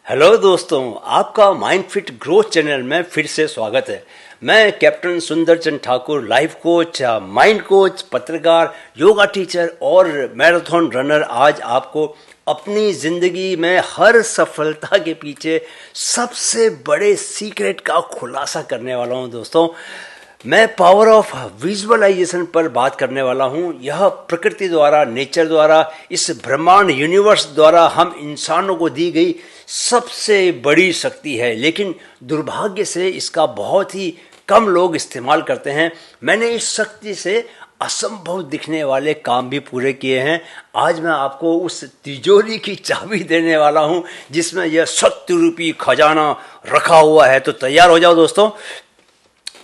Hello दोस्तों, आपका mind fit growth channel में फिर से स्वागत है। मैं captain Sundarchand Thakur, life coach, mind coach, पत्रकार, योगा टीचर और मैराथन रनर आज आपको अपनी ज़िंदगी में हर सफलता के पीछे सबसे बड़े सीक्रेट का खुलासा करने वाला हूं। दोस्तों, मैं पावर ऑफ विजुअलाइजेशन पर बात करने वाला हूं। यह प्रकृति द्वारा, नेचर द्वारा, इस ब्रह्मांड यूनिवर्स द्वारा हम इंसानों को दी गई सबसे बड़ी शक्ति है, लेकिन दुर्भाग्य से इसका बहुत ही कम लोग इस्तेमाल करते हैं। मैंने इस शक्ति से असंभव दिखने वाले काम भी पूरे किए हैं। आज मैं आपको उस तिजोरी की चाबी देने वाला हूं जिसमें यह शक्ति रूपी खजाना रखा हुआ है। तो तैयार हो जाओ दोस्तों,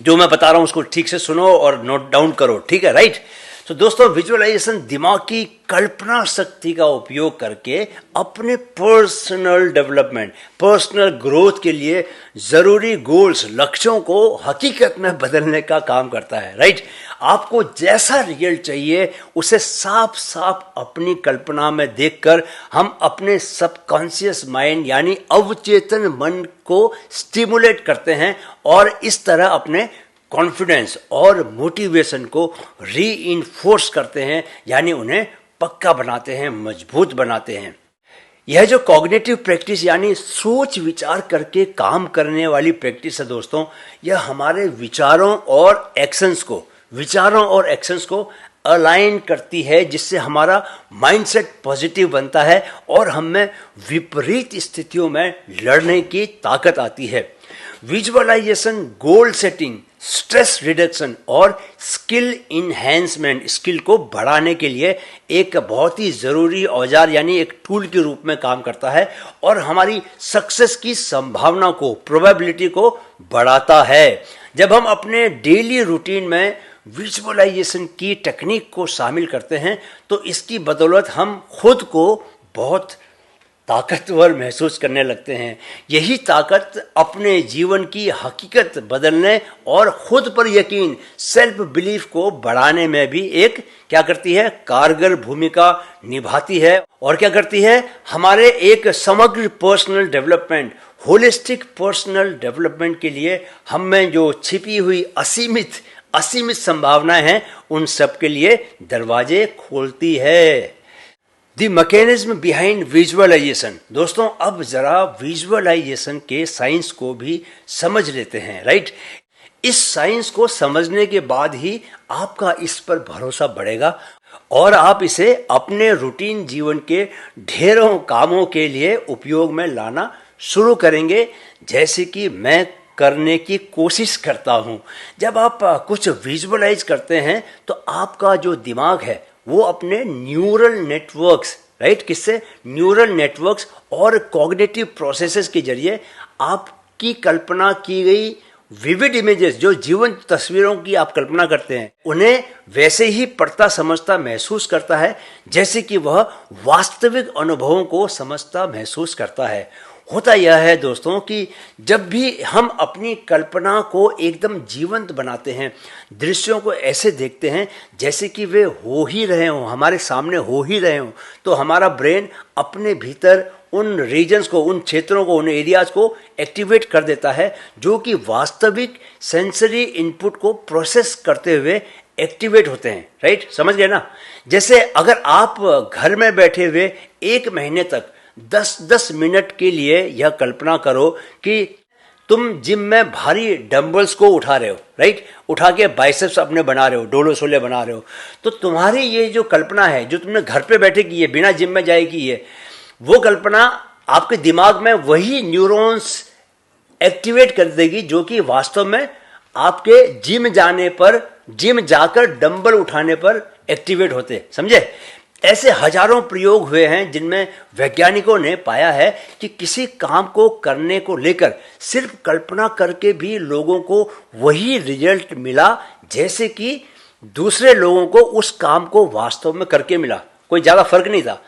जो मैं बता रहा हूं उसको ठीक से सुनो और नोट डाउन करो, ठीक है? राइट। तो दोस्तों, विजुअलाइजेशन दिमाग की कल्पना शक्ति का उपयोग करके अपने पर्सनल डेवलपमेंट, पर्सनल ग्रोथ के लिए ज़रूरी गोल्स, लक्ष्यों को हकीकत में बदलने का काम करता है। राइट। आपको जैसा रिजल्ट चाहिए उसे साफ साफ अपनी कल्पना में देखकर हम अपने सबकॉन्शियस माइंड यानी अवचेतन मन को स्टिमुलेट करते हैं और इस तरह अपने कॉन्फिडेंस और मोटिवेशन को रीइंफोर्स करते हैं, यानी उन्हें पक्का बनाते हैं, मजबूत बनाते हैं। यह जो कॉग्निटिव प्रैक्टिस यानी सोच विचार करके काम करने वाली प्रैक्टिस है दोस्तों, यह हमारे विचारों और एक्शंस को अलाइन करती है, जिससे हमारा माइंडसेट पॉजिटिव बनता है और हमें विपरीत स्थितियों में लड़ने की ताकत आती है। Visualisation goal setting, stress reduction और स्किल इन्हेंसमेंट, स्किल को बढ़ाने के लिए एक बहुत ही ज़रूरी औजार यानी एक टूल के रूप में काम करता है और हमारी सक्सेस की संभावना को, प्रोबेबिलिटी को बढ़ाता है। जब हम अपने डेली रूटीन में विजुअलाइजेशन की टेक्निक को शामिल करते हैं तो इसकी बदौलत हम खुद को बहुत ताकतवर महसूस करने लगते हैं। यही ताकत अपने जीवन की हकीकत बदलने और खुद पर यकीन, सेल्फ बिलीफ को बढ़ाने में भी एक क्या करती है, कारगर भूमिका निभाती है। और क्या करती है, हमारे एक समग्र personal development, holistic personal development के लिए हम में जो छिपी हुई असीमित संभावनाएं हैं उन सब के लिए दरवाजे खोलती है। The mechanism behind visualisation. दोस्तों, अब जरा विजुअलाइजेशन के साइंस को भी समझ लेते हैं। राइट। इस साइंस को समझने के बाद ही आपका इस पर भरोसा बढ़ेगा और आप इसे अपने रूटीन जीवन के ढेरों कामों के लिए उपयोग में लाना शुरू करेंगे, जैसे कि मैं करने की कोशिश करता हूं। जब आप कुछ विजुअलाइज करते हैं तो आपका जो दिमाग है वो अपने न्यूरल नेटवर्क्स, राइट, किससे, न्यूरल नेटवर्क्स और कॉग्निटिव प्रोसेसेस के जरिए आपकी कल्पना की गई विविड इमेजेस, जो जीवंत तस्वीरों की आप कल्पना करते हैं, उन्हें वैसे ही पढ़ता समझता महसूस करता है जैसे कि वह वास्तविक अनुभवों को समझता महसूस करता है। होता यह है दोस्तों कि जब भी हम अपनी कल्पना को एकदम जीवंत बनाते हैं, दृश्यों को ऐसे देखते हैं जैसे कि वे हो ही रहे हों, हमारे सामने हो ही रहे हों, तो हमारा ब्रेन अपने भीतर उन रीजन्स को, उन क्षेत्रों को, उन एरियाज को एक्टिवेट कर देता है जो कि वास्तविक सेंसरी इनपुट को प्रोसेस करते हुए एक्टिवेट होते हैं। राइट, समझ गए ना? जैसे अगर आप घर में बैठे हुए 1 महीने तक 10-10 मिनट के लिए यह कल्पना करो कि तुम जिम में भारी डंबल्स को उठा रहे हो, राइट, उठा के बाइसेप्स अपने बना रहे हो, डोले सोले बना रहे हो, तो तुम्हारी ये जो कल्पना है, जो तुमने घर पे बैठे की है, बिना जिम में जाए की है, वो कल्पना आपके दिमाग में वही न्यूरॉन्स एक्टिवेट कर देगी जो कि वास्तव में आपके जिम जाने पर, जिम जाकर डंबल उठाने पर एक्टिवेट होते। समझे? ऐसे हजारों प्रयोग हुए हैं जिनमें वैज्ञानिकों ने पाया है कि किसी काम को करने को लेकर सिर्फ कल्पना करके भी लोगों को वही रिजल्ट मिला जैसे कि दूसरे लोगों को उस काम को वास्तव में करके मिला। कोई ज़्यादा फर्क नहीं था,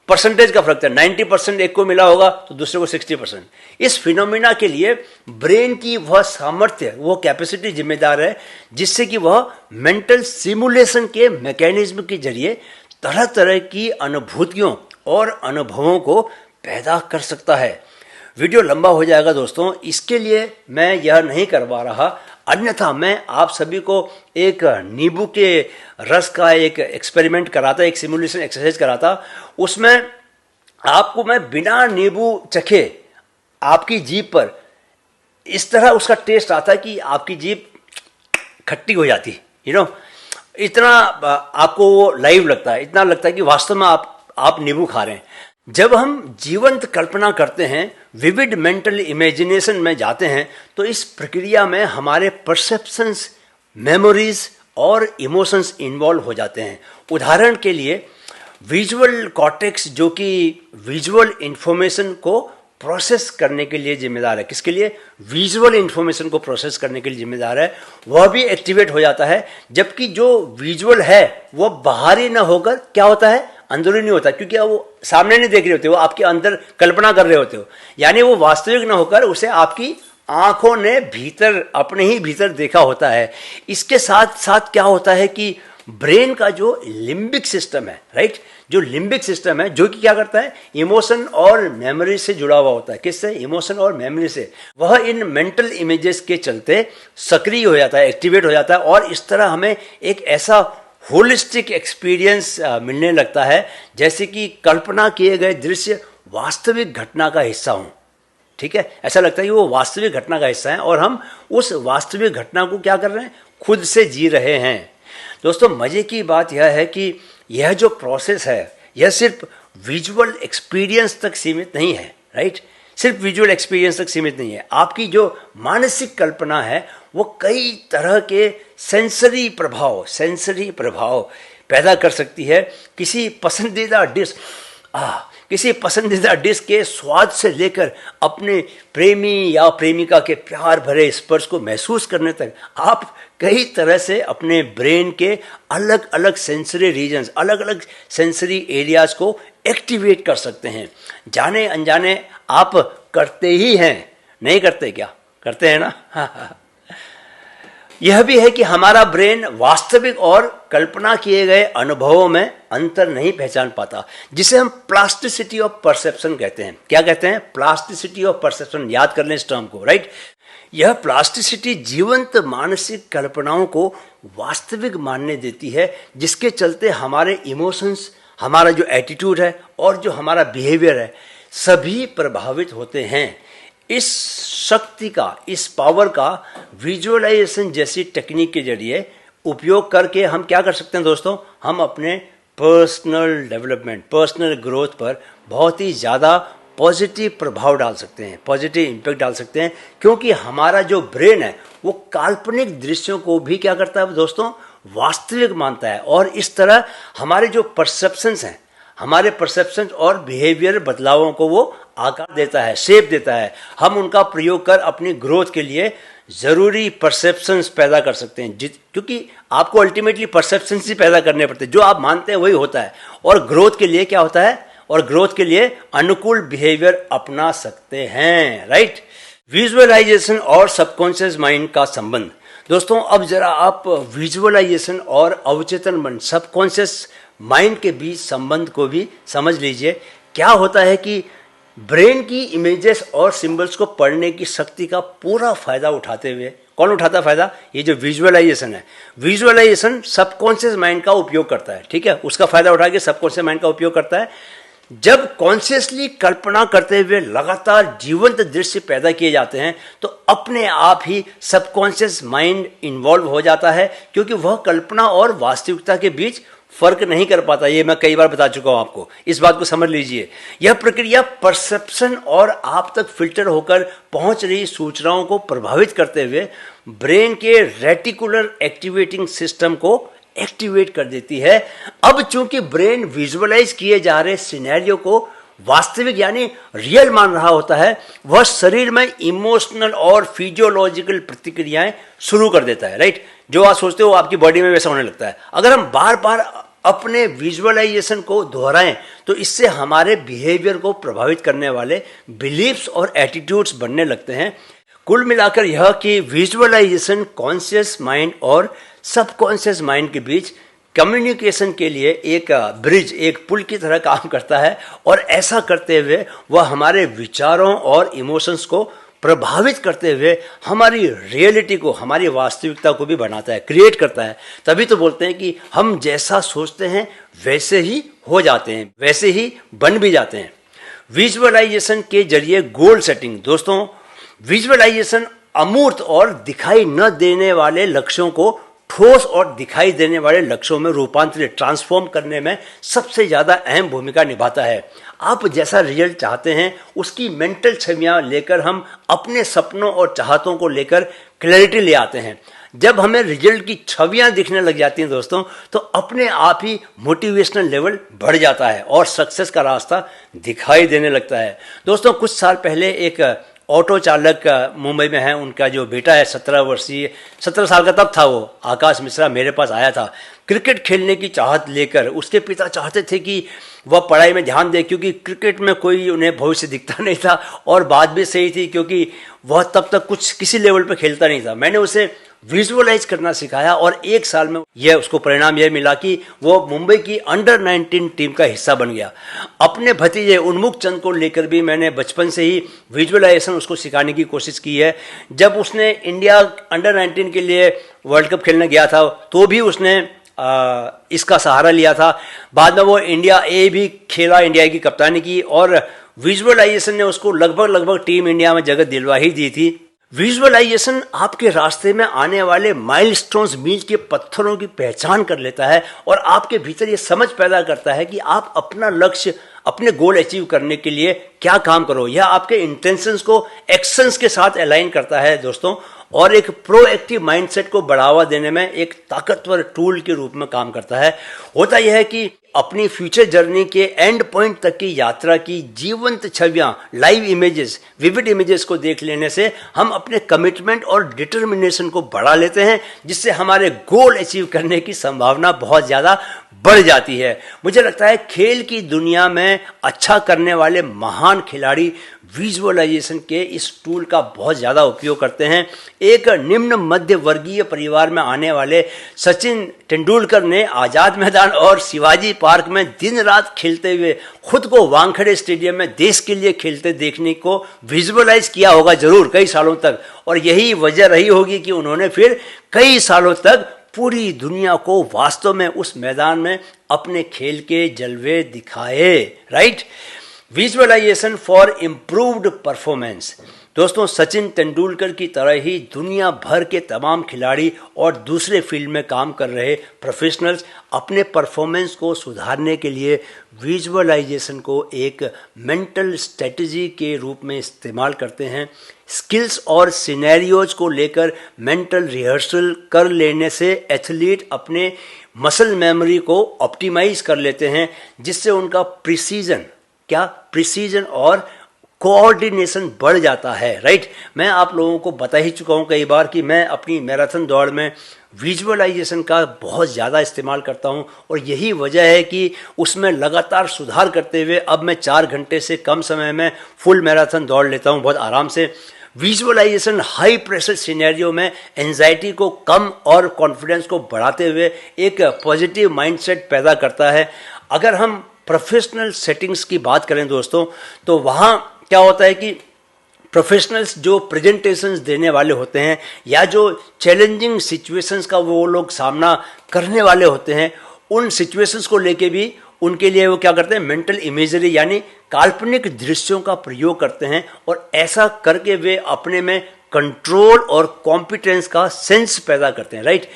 परसेंटेज का फर्क था। 90% एक को मिला होगा तो दूसरे को 60%। इस फिनोमिना के लिए ब्रेन की वह सामर्थ्य, वो कैपेसिटी जिम्मेदार है जिससे कि वह मेंटल सिमुलेशन के मैकेनिज्म के जरिए तरह तरह की अनुभूतियों और अनुभवों को पैदा कर सकता है। वीडियो लंबा हो जाएगा दोस्तों, इसके लिए मैं यह नहीं करवा रहा। अन्यथा मैं आप सभी को एक नींबू के रस का एक एक्सपेरिमेंट कराता, एक सिमुलेशन एक्सरसाइज कराता। उसमें आपको मैं बिना नींबू चखे आपकी जीभ पर इस तरह उसका टेस्ट आता कि आपकी जीभ खट्टी हो जाती, इतना आपको वो लाइव लगता है, इतना लगता है कि वास्तव में आप नींबू खा रहे हैं। जब हम जीवंत कल्पना करते हैं, विविड मेंटल इमेजिनेशन में जाते हैं, तो इस प्रक्रिया में हमारे परसेप्शंस, मेमोरीज और इमोशंस इन्वॉल्व हो जाते हैं। उदाहरण के लिए विजुअल कॉर्टेक्स, जो कि विजुअल इंफॉर्मेशन को प्रोसेस करने के लिए जिम्मेदार है। किसके लिए? विजुअल इंफॉर्मेशन को प्रोसेस करने के लिए जिम्मेदार है, वह भी एक्टिवेट हो जाता है। जबकि जो विजुअल है वह बाहरी न होकर क्या होता है, अंदरूनी होता है, क्योंकि वो सामने नहीं देख रहे होते, वो आपके अंदर कल्पना कर रहे होते हो। यानी वो वास्तविक न होकर उसे आपकी आंखों ने भीतर, अपने ही भीतर देखा होता है। इसके साथ साथ क्या होता है कि ब्रेन का जो लिम्बिक सिस्टम है, राइट, जो लिम्बिक सिस्टम है, जो कि क्या करता है, इमोशन और मेमोरी से जुड़ा हुआ होता है। किससे? इमोशन और मेमोरी से। वह इन मेंटल इमेजेस के चलते सक्रिय हो जाता है, एक्टिवेट हो जाता है, और इस तरह हमें एक ऐसा होलिस्टिक एक्सपीरियंस मिलने लगता है जैसे कि कल्पना किए गए दृश्य वास्तविक घटना का हिस्सा हों। ठीक है, ऐसा लगता है कि वो वास्तविक घटना का हिस्सा है और हम उस वास्तविक घटना को क्या कर रहे हैं, खुद से जी रहे हैं। दोस्तों, मजे की बात यह है कि यह जो प्रोसेस है यह सिर्फ विजुअल एक्सपीरियंस तक सीमित नहीं है, राइट, सिर्फ विजुअल एक्सपीरियंस तक सीमित नहीं है। आपकी जो मानसिक कल्पना है वो कई तरह के सेंसरी प्रभाव पैदा कर सकती है। किसी पसंदीदा डिश के स्वाद से लेकर अपने प्रेमी या प्रेमिका के प्यार भरे स्पर्श को महसूस करने तक आप कई तरह से अपने ब्रेन के अलग अलग सेंसरी रीजन्स, अलग अलग सेंसरी एरियाज को एक्टिवेट कर सकते हैं। जाने अनजाने आप करते ही हैं, नहीं करते क्या? करते हैं ना। यह भी है कि हमारा ब्रेन वास्तविक और कल्पना किए गए अनुभवों में अंतर नहीं पहचान पाता, जिसे हम प्लास्टिसिटी ऑफ परसेप्शन कहते हैं। क्या कहते हैं? Plasticity of perception. याद कर लें इस टर्म को, राइट। यह प्लास्टिसिटी जीवंत मानसिक कल्पनाओं को वास्तविक मानने देती है, जिसके चलते हमारे इमोशंस, हमारा जो एटीट्यूड है और जो हमारा बिहेवियर है, सभी प्रभावित होते हैं। इस शक्ति का, इस पावर का विजुअलाइजेशन जैसी टेक्निक के जरिए उपयोग करके हम क्या कर सकते हैं दोस्तों, हम अपने पर्सनल डेवलपमेंट, पर्सनल ग्रोथ पर बहुत ही ज़्यादा पॉजिटिव प्रभाव डाल सकते हैं, पॉजिटिव इम्पैक्ट डाल सकते हैं। क्योंकि हमारा जो ब्रेन है वो काल्पनिक दृश्यों को भी क्या करता है दोस्तों, वास्तविक मानता है, और इस तरह हमारे जो परसेप्शंस हैं, हमारे परसेप्शन और बिहेवियर बदलावों को वो आकार देता है, शेप देता है। हम उनका प्रयोग कर अपनी ग्रोथ के लिए ज़रूरी परसेप्शंस पैदा कर सकते हैं, क्योंकि आपको अल्टीमेटली परसेप्शंस ही पैदा करने पड़ते हैं। जो आप मानते हैं वही होता है, और ग्रोथ के लिए क्या होता है, और ग्रोथ के लिए अनुकूल बिहेवियर अपना सकते हैं, राइट। विजुअलाइजेशन और सबकॉन्शियस माइंड का संबंध। दोस्तों, अब जरा आप विजुअलाइजेशन और अवचेतन मन, सबकॉन्शियस माइंड के बीच संबंध को भी समझ लीजिए। क्या होता है कि ब्रेन की इमेजेस और सिंबल्स को पढ़ने की शक्ति का पूरा फायदा उठाते हुए, कौन उठाता फायदा? ये जो विजुअलाइजेशन है, विजुअलाइजेशन सबकॉन्शियस माइंड का उपयोग करता है, ठीक है, उसका फायदा उठा के सबकॉन्शियस माइंड का उपयोग करता है। जब कॉन्शियसली कल्पना करते हुए लगातार जीवंत दृश्य पैदा किए जाते हैं, तो अपने आप ही सबकॉन्शियस माइंड इन्वॉल्व हो जाता है, क्योंकि वह कल्पना और वास्तविकता के बीच फर्क नहीं कर पाता। ये मैं कई बार बता चुका हूं आपको, इस बात को समझ लीजिए। यह प्रक्रिया परसेप्शन और आप तक फिल्टर होकर पहुंच रही सूचनाओं को प्रभावित करते हुए ब्रेन के रेटिकुलर एक्टिवेटिंग सिस्टम को एक्टिवेट कर देती है। अब चूंकि ब्रेन विजुअलाइज किए जा रहे सिनेरियो को वास्तविक यानी रियल मान रहा होता है, वह शरीर में इमोशनल और फिजियोलॉजिकल प्रतिक्रियाएं शुरू कर देता है, राइट। जो आप सोचते हो आपकी बॉडी में वैसा होने लगता है। अगर हम बार बार अपने विजुअलाइजेशन को दोहराएं तो इससे हमारे बिहेवियर को प्रभावित करने वाले बिलीफ्स और एटीट्यूड्स बनने लगते हैं। कुल मिलाकर यह कि विजुअलाइजेशन कॉन्शियस माइंड और सबकॉन्शियस माइंड के बीच कम्युनिकेशन के लिए एक ब्रिज, एक पुल की तरह काम करता है, और ऐसा करते हुए वह हमारे विचारों और इमोशंस को प्रभावित करते हुए हमारी रियलिटी को, हमारी वास्तविकता को भी बनाता है, क्रिएट करता है। तभी तो बोलते हैं कि हम जैसा सोचते हैं वैसे ही हो जाते हैं, वैसे ही बन भी जाते हैं। विजुअलाइजेशन के जरिए गोल सेटिंग। दोस्तों, विजुअलाइजेशन अमूर्त और दिखाई न देने वाले लक्ष्यों को ठोस और दिखाई देने वाले लक्ष्यों में रूपांतरित, ट्रांसफॉर्म करने में सबसे ज़्यादा अहम भूमिका निभाता है। आप जैसा रिजल्ट चाहते हैं उसकी मेंटल छवियां लेकर हम अपने सपनों और चाहतों को लेकर क्लैरिटी ले आते हैं। जब हमें रिजल्ट की छवियां दिखने लग जाती हैं दोस्तों, तो अपने आप ही मोटिवेशनल लेवल बढ़ जाता है और सक्सेस का रास्ता दिखाई देने लगता है। दोस्तों, कुछ साल पहले एक ऑटो चालक मुंबई में है, उनका जो बेटा है 17 साल का तब था वो, आकाश मिश्रा, मेरे पास आया था क्रिकेट खेलने की चाहत लेकर। उसके पिता चाहते थे कि वह पढ़ाई में ध्यान दे, क्योंकि क्रिकेट में कोई उन्हें भविष्य दिखता नहीं था, और बात भी सही थी क्योंकि वह तब तक कुछ किसी लेवल पर खेलता नहीं था। मैंने उसे विजुअलाइज करना सिखाया और एक साल में उसको परिणाम यह मिला कि वो मुंबई की अंडर 19 टीम का हिस्सा बन गया। अपने भतीजे उन्मुख चंद को लेकर भी मैंने बचपन से ही विजुअलाइजेशन उसको सिखाने की कोशिश की है। जब उसने इंडिया अंडर 19 के लिए वर्ल्ड कप खेलने गया था तो भी उसने इसका सहारा लिया था। बाद में वो इंडिया ए भी खेला, इंडिया की कप्तानी की, और विजुअलाइजेशन ने उसको लगभग टीम इंडिया में जगह दिलवा ही दी थी। विजुअलाइजेशन आपके रास्ते में आने वाले माइलस्टोन्स, मील के पत्थरों की पहचान कर लेता है और आपके भीतर ये समझ पैदा करता है कि आप अपना लक्ष्य, अपने गोल अचीव करने के लिए क्या काम करो। यह आपके इंटेंशंस को एक्शंस के साथ अलाइन करता है दोस्तों, और एक प्रोएक्टिव माइंडसेट को बढ़ावा देने में एक ताकतवर टूल के रूप में काम करता है। होता यह है कि अपनी फ्यूचर जर्नी के एंड पॉइंट तक की यात्रा की जीवंत छवियां, लाइव इमेजेस, विविड इमेजेस को देख लेने से हम अपने कमिटमेंट और डिटर्मिनेशन को बढ़ा लेते हैं, जिससे हमारे गोल अचीव करने की संभावना बहुत ज़्यादा बढ़ जाती है। मुझे लगता है खेल की दुनिया में अच्छा करने वाले महान खिलाड़ी विजुअलाइजेशन के इस टूल का बहुत ज़्यादा उपयोग करते हैं। एक निम्न मध्य वर्गीय परिवार में आने वाले सचिन तेंदुलकर ने आज़ाद मैदान और शिवाजी पार्क में दिन रात खेलते हुए खुद को वानखेड़े स्टेडियम में देश के लिए खेलते देखने को विजुअलाइज किया होगा जरूर कई सालों तक, और यही वजह रही होगी कि उन्होंने फिर कई सालों तक पूरी दुनिया को वास्तव में उस मैदान में अपने खेल के जलवे दिखाए। Right? Visualisation for improved performance. दोस्तों, सचिन तेंदुलकर की तरह ही दुनिया भर के तमाम खिलाड़ी और दूसरे फील्ड में काम कर रहे प्रोफेशनल्स अपने परफॉर्मेंस को सुधारने के लिए विजुअलाइजेशन को एक मेंटल स्ट्रेटजी के रूप में इस्तेमाल करते हैं। स्किल्स और सिनेरियोज को लेकर मेंटल रिहर्सल कर लेने से एथलीट अपने मसल मेमोरी को ऑप्टिमाइज कर लेते हैं, जिससे उनका प्रिसीजन और कोऑर्डिनेशन बढ़ जाता है। राइट? मैं आप लोगों को बता ही चुका हूँ कई बार कि मैं अपनी मैराथन दौड़ में विजुअलाइजेशन का बहुत ज़्यादा इस्तेमाल करता हूँ, और यही वजह है कि उसमें लगातार सुधार करते हुए अब मैं 4 घंटे से कम समय में फुल मैराथन दौड़ लेता हूँ बहुत आराम से। विजुअलाइजेशन हाई प्रेशर सिनेरियो में एंजाइटी को कम और कॉन्फिडेंस को बढ़ाते हुए एक पॉजिटिव माइंडसेट पैदा करता है। अगर हम प्रोफेशनल सेटिंग्स की बात करें दोस्तों, तो वहाँ क्या होता है कि प्रोफेशनल्स जो प्रेजेंटेशंस देने वाले होते हैं या जो चैलेंजिंग सिचुएशंस का वो लोग सामना करने वाले होते हैं, उन सिचुएशंस को लेके भी उनके लिए वो क्या करते हैं, मेंटल इमेजरी यानी काल्पनिक दृश्यों का प्रयोग करते हैं, और ऐसा करके वे अपने में कंट्रोल और कॉम्पिटेंस का सेंस पैदा करते हैं। राइट?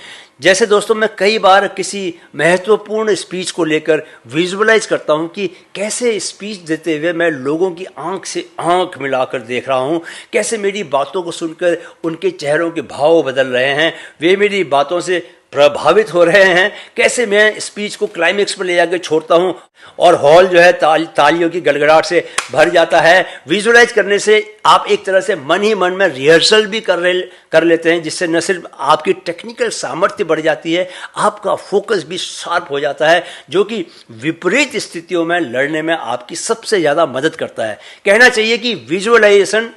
जैसे दोस्तों, मैं कई बार किसी महत्वपूर्ण स्पीच को लेकर विजुअलाइज करता हूं कि कैसे स्पीच देते हुए मैं लोगों की आंख से आंख मिलाकर देख रहा हूं, कैसे मेरी बातों को सुनकर उनके चेहरों के भाव बदल रहे हैं, वे मेरी बातों से प्रभावित हो रहे हैं, कैसे मैं स्पीच को क्लाइमेक्स पर ले जाकर छोड़ता हूं और हॉल जो है तालियों की गड़गड़ाहट से भर जाता है। विजुअलाइज करने से आप एक तरह से मन ही मन में रिहर्सल भी कर लेते हैं, जिससे न सिर्फ आपकी टेक्निकल सामर्थ्य बढ़ जाती है, आपका फोकस भी शार्प हो जाता है, जो कि विपरीत स्थितियों में लड़ने में आपकी सबसे ज़्यादा मदद करता है। कहना चाहिए कि विजुअलाइजेशन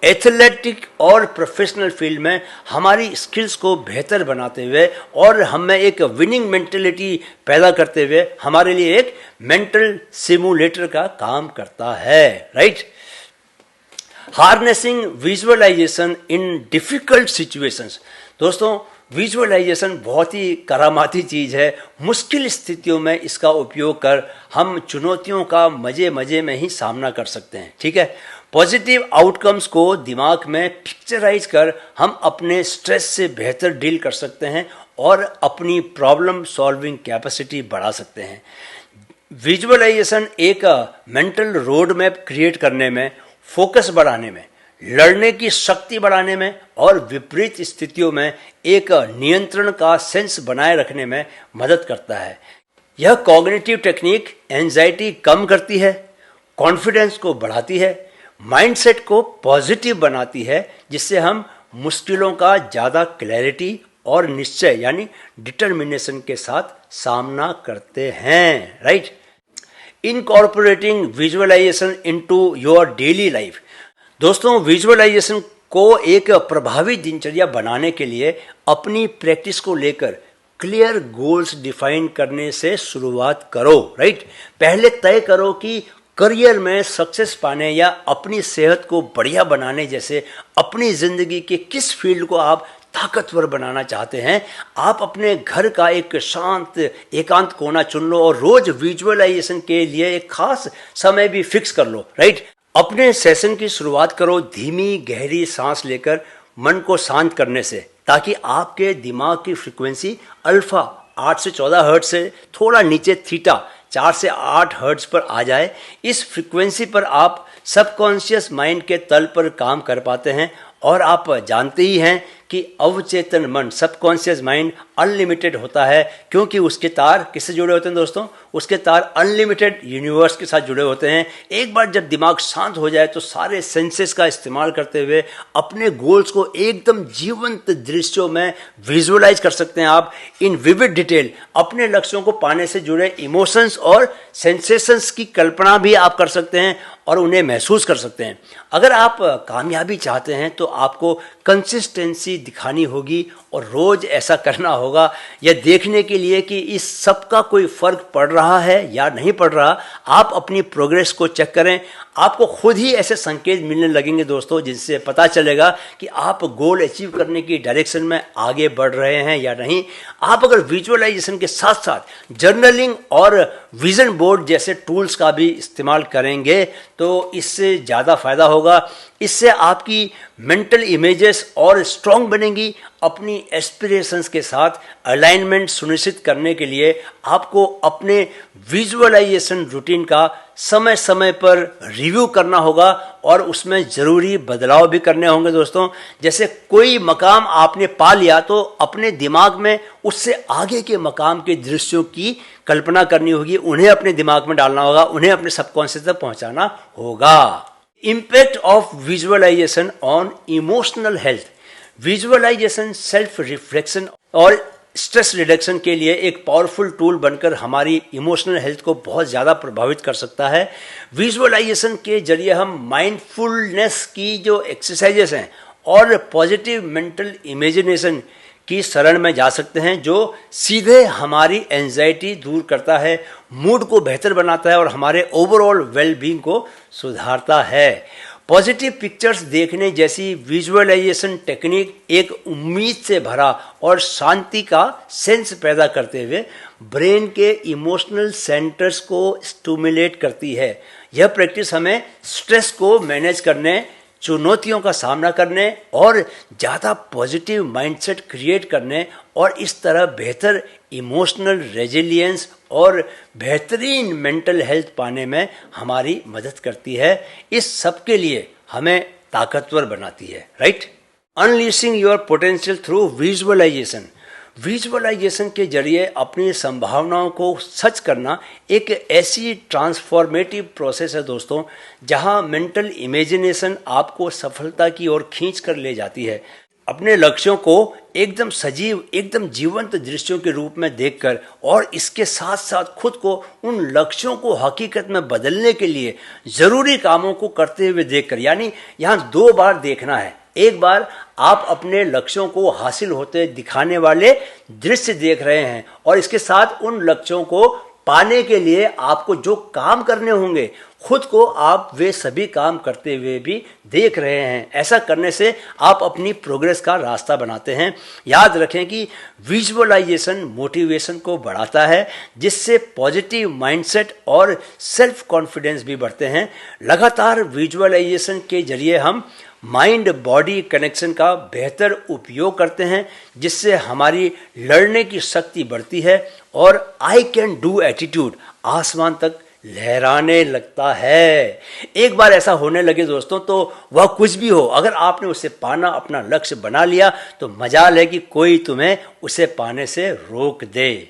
एथलेटिक और प्रोफेशनल फील्ड में हमारी स्किल्स को बेहतर बनाते हुए और हमें एक विनिंग मेंटेलिटी पैदा करते हुए हमारे लिए एक मेंटल सिमुलेटर का काम करता है, right. Harnessing visualisation in difficult situations. दोस्तों, विजुअलाइजेशन बहुत ही करामाती चीज़ है। मुश्किल स्थितियों में इसका उपयोग कर हम चुनौतियों का मज़े मज़े में ही सामना कर सकते हैं, ठीक है। पॉजिटिव आउटकम्स को दिमाग में पिक्चराइज कर हम अपने स्ट्रेस से बेहतर डील कर सकते हैं और अपनी प्रॉब्लम सॉल्विंग कैपेसिटी बढ़ा सकते हैं। विजुअलाइजेशन एक मेंटल रोड मैप क्रिएट करने में, फोकस बढ़ाने में, लड़ने की शक्ति बढ़ाने में और विपरीत स्थितियों में एक नियंत्रण का सेंस बनाए रखने में मदद करता है। यह कॉग्निटिव टेक्निक एंजाइटी कम करती है, कॉन्फिडेंस को बढ़ाती है, माइंडसेट को पॉजिटिव बनाती है, जिससे हम मुश्किलों का ज़्यादा क्लैरिटी और निश्चय यानी डिटर्मिनेशन के साथ सामना करते हैं, right. Incorporating visualisation into your daily life. दोस्तों, विजुअलाइजेशन को एक प्रभावी दिनचर्या बनाने के लिए अपनी प्रैक्टिस को लेकर क्लियर गोल्स डिफाइन करने से शुरुआत करो, राइट। पहले तय करो कि करियर में सक्सेस पाने या अपनी सेहत को बढ़िया बनाने जैसे अपनी ज़िंदगी के किस फील्ड को आप ताकतवर बनाना चाहते हैं। आप अपने घर का एक शांत एकांत कोना चुन लो और रोज विजुअलाइजेशन के लिए एक खास समय भी फिक्स कर लो, राइट। अपने सेशन की शुरुआत करो धीमी गहरी सांस लेकर मन को शांत करने से, ताकि आपके दिमाग की फ्रीक्वेंसी अल्फा 8 से 14 हर्ट्ज से थोड़ा नीचे थीटा 4 से 8 हर्ट्ज पर आ जाए। इस फ्रीक्वेंसी पर आप सबकॉन्शियस माइंड के तल पर काम कर पाते हैं और आप जानते ही हैं कि अवचेतन मन सबकॉन्शियस माइंड अनलिमिटेड होता है, क्योंकि उसके तार किससे जुड़े होते हैं दोस्तों? उसके तार अनलिमिटेड यूनिवर्स के साथ जुड़े होते हैं। एक बार जब दिमाग शांत हो जाए तो सारे सेंसेस का इस्तेमाल करते हुए अपने गोल्स को एकदम जीवंत दृश्यों में विजुअलाइज कर सकते हैं। आप इन विविड डिटेल अपने लक्ष्यों को पाने से जुड़े इमोशंस और सेंसेशंस की कल्पना भी आप कर सकते हैं और उन्हें महसूस कर सकते हैं। अगर आप कामयाबी चाहते हैं तो आपको कंसिस्टेंसी दिखानी होगी और रोज ऐसा करना होगा, यह देखने के लिए कि इस सब का कोई फर्क पड़ रहा है या नहीं पड़ रहा। आप अपनी प्रोग्रेस को चेक करें, आपको खुद ही ऐसे संकेत मिलने लगेंगे दोस्तों, जिनसे पता चलेगा कि आप गोल अचीव करने की डायरेक्शन में आगे बढ़ रहे हैं या नहीं। आप अगर विजुअलाइजेशन के साथ साथ जर्नलिंग और विजन बोर्ड जैसे टूल्स का भी इस्तेमाल करेंगे तो इससे ज़्यादा फायदा होगा। इससे आपकी मेंटल इमेजेस और स्ट्रॉन्ग बनेंगी। अपनी एस्पिरेशंस के साथ अलाइनमेंट सुनिश्चित करने के लिए आपको अपने विजुअलाइजेशन रूटीन का समय समय पर रिव्यू करना होगा और उसमें ज़रूरी बदलाव भी करने होंगे दोस्तों। जैसे कोई मकाम आपने पा लिया तो अपने दिमाग में उससे आगे के मकाम के दृश्यों की कल्पना करनी होगी, उन्हें अपने दिमाग में डालना होगा, उन्हें अपने सबकॉन्शियस तक पहुंचाना होगा। Impact of visualisation on emotional health. Visualisation self reflection और स्ट्रेस रिडक्शन के लिए एक पावरफुल टूल बनकर हमारी इमोशनल हेल्थ को बहुत ज़्यादा प्रभावित कर सकता है। विजुअलाइजेशन के जरिए हम माइंडफुलनेस की जो एक्सरसाइजेस हैं और पॉजिटिव मेंटल इमेजिनेशन की शरण में जा सकते हैं, जो सीधे हमारी एंजाइटी दूर करता है, मूड को बेहतर बनाता है और हमारे ओवरऑल वेलबींग को सुधारता है। पॉजिटिव पिक्चर्स देखने जैसी विजुअलाइजेशन टेक्निक एक उम्मीद से भरा और शांति का सेंस पैदा करते हुए ब्रेन के इमोशनल सेंटर्स को स्टिमुलेट करती है। यह प्रैक्टिस हमें स्ट्रेस को मैनेज करने, चुनौतियों का सामना करने और ज़्यादा पॉजिटिव माइंडसेट क्रिएट करने और इस तरह बेहतर इमोशनल रेजिलियंस और बेहतरीन मेंटल हेल्थ पाने में हमारी मदद करती है। इस सब के लिए हमें ताकतवर बनाती है, right. Unleashing your potential through visualisation. Visualisation के जरिए अपनी संभावनाओं को सच करना एक ऐसी ट्रांसफॉर्मेटिव प्रोसेस है दोस्तों, जहां मेंटल इमेजिनेशन आपको सफलता की ओर खींच कर ले जाती है। अपने लक्ष्यों को एकदम सजीव, एकदम जीवंत दृश्यों के रूप में देखकर और इसके साथ साथ खुद को उन लक्ष्यों को हकीकत में बदलने के लिए ज़रूरी कामों को करते हुए देखकर, यानी यहाँ 2 बार देखना है। एक बार आप अपने लक्ष्यों को हासिल होते दिखाने वाले दृश्य देख रहे हैं और इसके साथ उन लक्ष्यों को पाने के लिए आपको जो काम करने होंगे खुद को आप वे सभी काम करते हुए भी देख रहे हैं। ऐसा करने से आप अपनी प्रोग्रेस का रास्ता बनाते हैं। याद रखें कि विजुअलाइजेशन मोटिवेशन को बढ़ाता है, जिससे पॉजिटिव माइंडसेट और सेल्फ कॉन्फिडेंस भी बढ़ते हैं। लगातार विजुअलाइजेशन के जरिए हम माइंड बॉडी कनेक्शन का बेहतर उपयोग करते हैं, जिससे हमारी लड़ने की शक्ति बढ़ती है और आई कैन डू एटीट्यूड आसमान तक लहराने लगता है। एक बार ऐसा होने लगे दोस्तों तो वह कुछ भी हो, अगर आपने उसे पाना अपना लक्ष्य बना लिया तो मजाल है कि कोई तुम्हें उसे पाने से रोक दे।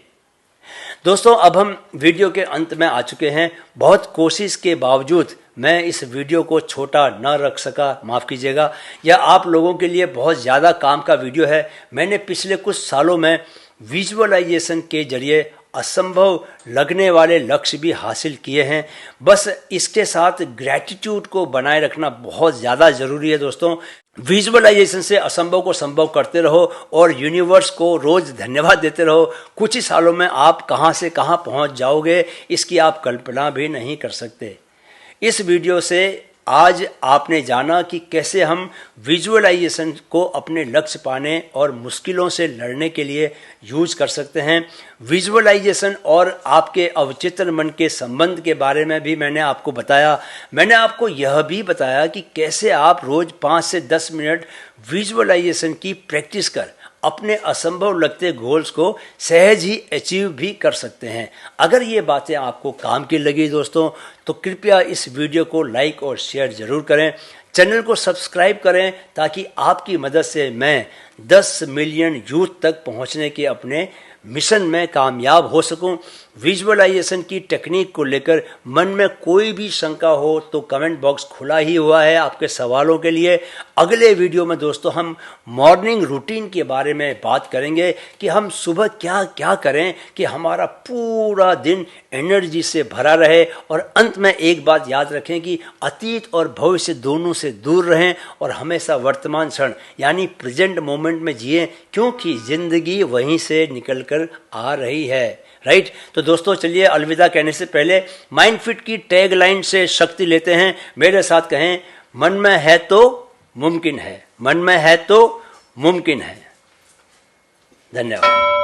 दोस्तों, अब हम वीडियो के अंत में आ चुके हैं। बहुत कोशिश के बावजूद मैं इस वीडियो को छोटा न रख सका, माफ़ कीजिएगा। यह आप लोगों के लिए बहुत ज़्यादा काम का वीडियो है। मैंने पिछले कुछ सालों में विजुअलाइजेशन के जरिए असंभव लगने वाले लक्ष्य भी हासिल किए हैं। बस इसके साथ ग्रैटिट्यूड को बनाए रखना बहुत ज़्यादा ज़रूरी है दोस्तों। विजुअलाइजेशन से असंभव को संभव करते रहो और यूनिवर्स को रोज़ धन्यवाद देते रहो। कुछ ही सालों में आप कहां से कहां पहुंच जाओगे, इसकी आप कल्पना भी नहीं कर सकते। इस वीडियो से आज आपने जाना कि कैसे हम विजुअलाइजेशन को अपने लक्ष्य पाने और मुश्किलों से लड़ने के लिए यूज कर सकते हैं। विजुअलाइजेशन और आपके अवचेतन मन के संबंध के बारे में भी मैंने आपको बताया। मैंने आपको यह भी बताया कि कैसे आप रोज़ 5 से 10 मिनट विजुअलाइजेशन की प्रैक्टिस कर अपने असंभव लगते गोल्स को सहज ही अचीव भी कर सकते हैं। अगर ये बातें आपको काम की लगी दोस्तों तो कृपया इस वीडियो को लाइक और शेयर ज़रूर करें। चैनल को सब्सक्राइब करें ताकि आपकी मदद से मैं 10 मिलियन यूथ तक पहुंचने के अपने मिशन में कामयाब हो सकूं। विजुअलाइजेशन की टेक्निक को लेकर मन में कोई भी शंका हो तो कमेंट बॉक्स खुला ही हुआ है आपके सवालों के लिए। अगले वीडियो में दोस्तों हम मॉर्निंग रूटीन के बारे में बात करेंगे कि हम सुबह क्या क्या करें कि हमारा पूरा दिन एनर्जी से भरा रहे। और अंत में एक बात याद रखें कि अतीत और भविष्य दोनों से दूर रहें और हमेशा वर्तमान क्षण यानी प्रेजेंट मोमेंट में जिएं, क्योंकि ज़िंदगी वहीं से निकल कर आ रही है। राइट। तो दोस्तों चलिए अलविदा कहने से पहले माइंड फिट की टैग लाइन से शक्ति लेते हैं। मेरे साथ कहें, मन में है तो मुमकिन है, मन में है तो मुमकिन है। धन्यवाद।